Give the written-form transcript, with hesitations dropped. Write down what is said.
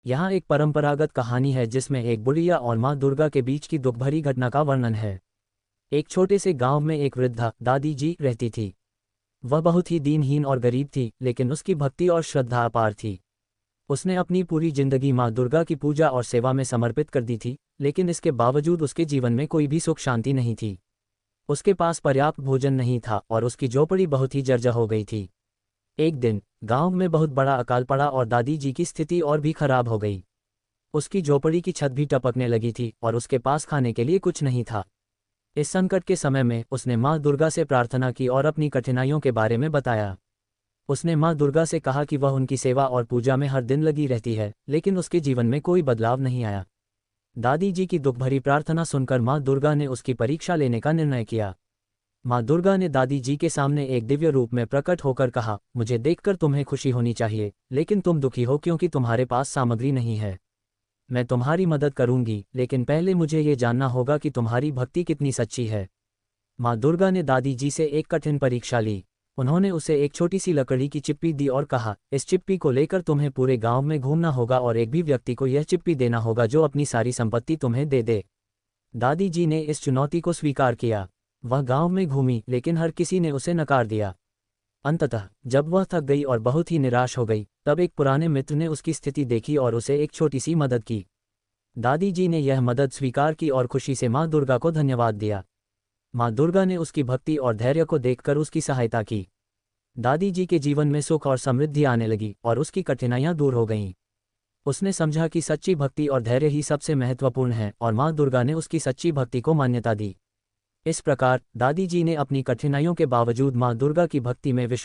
यहाँ एक परंपरागत कहानी है जिसमें एक बुढ़िया और माँ दुर्गा के बीच की दुखभरी घटना का वर्णन है। एक छोटे से गांव में एक वृद्धा दादी जी रहती थी। वह बहुत ही दीनहीन और गरीब थी, लेकिन उसकी भक्ति और श्रद्धा अपार थी। उसने अपनी पूरी जिंदगी माँ दुर्गा की पूजा और सेवा में समर्पित कर दी थी, लेकिन इसके बावजूद उसके जीवन में कोई भी सुख शांति नहीं थी। उसके पास पर्याप्त भोजन नहीं था और उसकी झोपड़ी बहुत ही जर्जर हो गई थी। एक दिन गांव में बहुत बड़ा अकाल पड़ा और दादी जी की स्थिति और भी खराब हो गई। उसकी झोपड़ी की छत भी टपकने लगी थी और उसके पास खाने के लिए कुछ नहीं था। इस संकट के समय में उसने माँ दुर्गा से प्रार्थना की और अपनी कठिनाइयों के बारे में बताया। उसने माँ दुर्गा से कहा कि वह उनकी सेवा और पूजा में हर दिन लगी रहती है, लेकिन उसके जीवन में कोई बदलाव नहीं आया। दादी जी की दुखभरी प्रार्थना सुनकर माँ दुर्गा ने उसकी परीक्षा लेने का निर्णय किया। माँ दुर्गा ने दादी जी के सामने एक दिव्य रूप में प्रकट होकर कहा, मुझे देखकर तुम्हें खुशी होनी चाहिए, लेकिन तुम दुखी हो क्योंकि तुम्हारे पास सामग्री नहीं है। मैं तुम्हारी मदद करूंगी, लेकिन पहले मुझे ये जानना होगा कि तुम्हारी भक्ति कितनी सच्ची है। माँ दुर्गा ने दादी जी से एक कठिन परीक्षा ली। उन्होंने उसे एक छोटी सी लकड़ी की चिप्पी दी और कहा, इस चिप्पी को लेकर तुम्हें पूरे गांव में घूमना होगा और एक भी व्यक्ति को यह चिप्पी देना होगा जो अपनी सारी संपत्ति तुम्हें दे दे। दादी जी ने इस चुनौती को स्वीकार किया। वह गांव में घूमी, लेकिन हर किसी ने उसे नकार दिया। अंततः जब वह थक गई और बहुत ही निराश हो गई, तब एक पुराने मित्र ने उसकी स्थिति देखी और उसे एक छोटी सी मदद की। दादी जी ने यह मदद स्वीकार की और खुशी से माँ दुर्गा को धन्यवाद दिया। माँ दुर्गा ने उसकी भक्ति और धैर्य को देखकर उसकी सहायता की। दादी जी के जीवन में सुख और समृद्धि आने लगी और उसकी कठिनाइयाँ दूर हो गईं। उसने समझा कि सच्ची भक्ति और धैर्य ही सबसे महत्वपूर्ण है और माँ दुर्गा ने उसकी सच्ची भक्ति को मान्यता दी। इस प्रकार दादी जी ने अपनी कठिनाइयों के बावजूद माँ दुर्गा की भक्ति में विश्वास